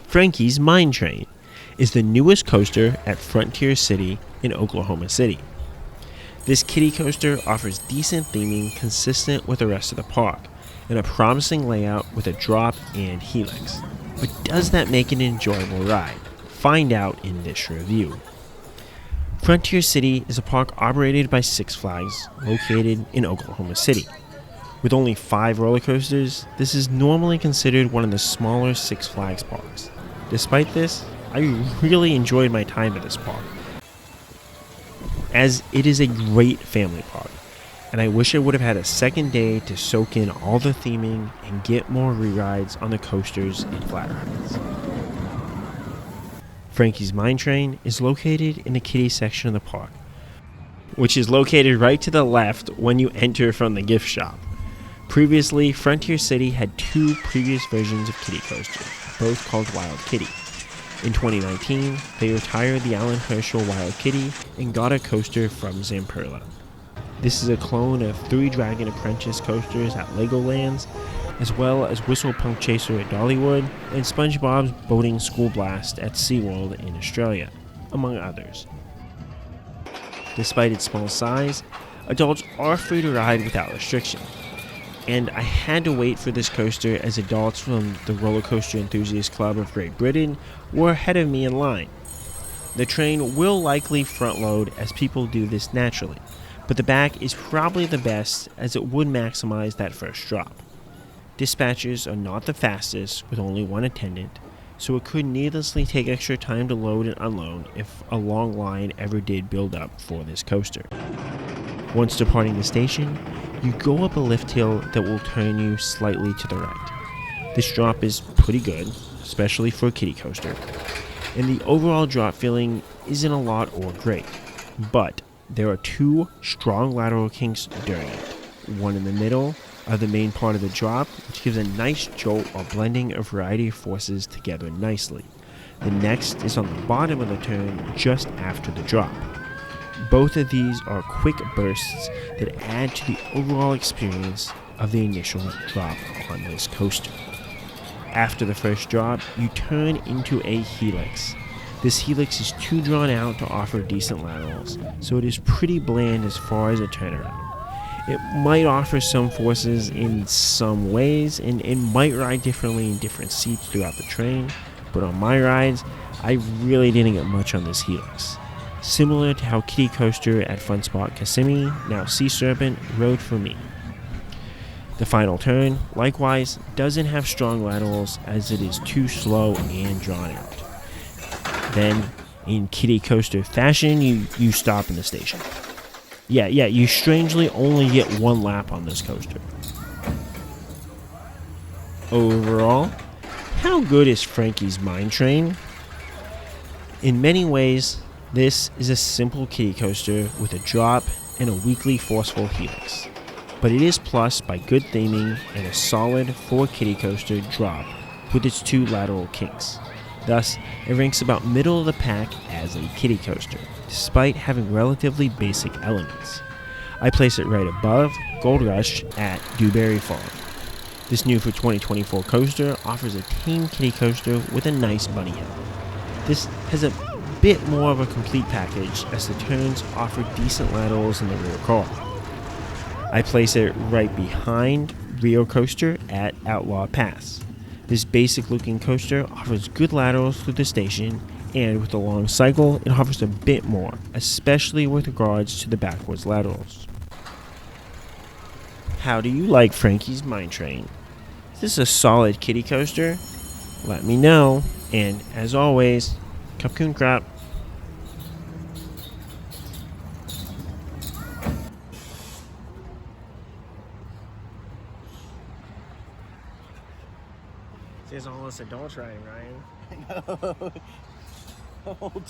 Frankie's Mine Train is the newest coaster at Frontier City in Oklahoma City. This kiddie coaster offers decent theming consistent with the rest of the park and a promising layout with a drop and helix. But does that make it an enjoyable ride? Find out in this review. Frontier City is a park operated by Six Flags located in Oklahoma City. With only 5 roller coasters, this is normally considered one of the smaller Six Flags parks. Despite this, I really enjoyed my time at this park, as it is a great family park, and I wish I would have had a second day to soak in all the theming and get more re-rides on the coasters and flat rides. Frankie's Mine Train is located in the kiddie section of the park, which is located right to the left when you enter from the gift shop. Previously, Frontier City had 2 previous versions of kiddie coasters, both called Wild Kiddie. In 2019, they retired the Alan Herschel Wild Kiddie and got a coaster from Zamperla. This is a clone of 3 Dragon Apprentice coasters at Legoland's, as well as Whistle Punk Chaser at Dollywood and SpongeBob's Boating School Blast at SeaWorld in Australia, among others. Despite its small size, adults are free to ride without restriction. And I had to wait for this coaster as adults from the Roller Coaster Enthusiast Club of Great Britain were ahead of me in line. The train will likely front load as people do this naturally, but the back is probably the best as it would maximize that first drop. Dispatches are not the fastest with only 1 attendant, so it could needlessly take extra time to load and unload if a long line ever did build up for this coaster. Once departing the station, you go up a lift hill that will turn you slightly to the right. This drop is pretty good, especially for a kiddie coaster, and the overall drop feeling isn't a lot or great, but there are 2 strong lateral kinks during it, one in the middle of the main part of the drop, which gives a nice jolt while blending a variety of forces together nicely. The next is on the bottom of the turn just after the drop. Both of these are quick bursts that add to the overall experience of the initial drop on this coaster. After the first drop, you turn into a helix. This helix is too drawn out to offer decent laterals, so it is pretty bland as far as a turnaround. It might offer some forces in some ways, and it might ride differently in different seats throughout the train, but on my rides, I really didn't get much on this helix. Similar to how Kiddie Coaster at Fun Spot Kissimmee, now Sea Serpent, rode for me. The final turn, likewise, doesn't have strong laterals as it is too slow and drawn out. Then, in Kiddie Coaster fashion, you stop in the station. Yeah, you strangely only get 1 lap on this coaster. Overall, how good is Frankie's Mine Train? In many ways, this is a simple kiddie coaster with a drop and a weakly forceful helix, but it is plussed by good theming and a solid 4 kiddie coaster drop with its 2 lateral kinks. Thus, it ranks about middle of the pack as a kiddie coaster, despite having relatively basic elements. I place it right above Gold Rush at Dewberry Farm. This new for 2024 coaster offers a tame kiddie coaster with a nice bunny hill. This has a bit more of a complete package as the turns offer decent laterals in the rear car. I place it right behind Rio Coaster at Outlaw Pass. This basic looking coaster offers good laterals through the station, and with a long cycle, it offers a bit more, especially with regards to the backwards laterals. How do you like Frankie's Mine Train? Is this a solid kiddie coaster? Let me know, and as always, Cupcoon crap. There's all this adults riding, Ryan.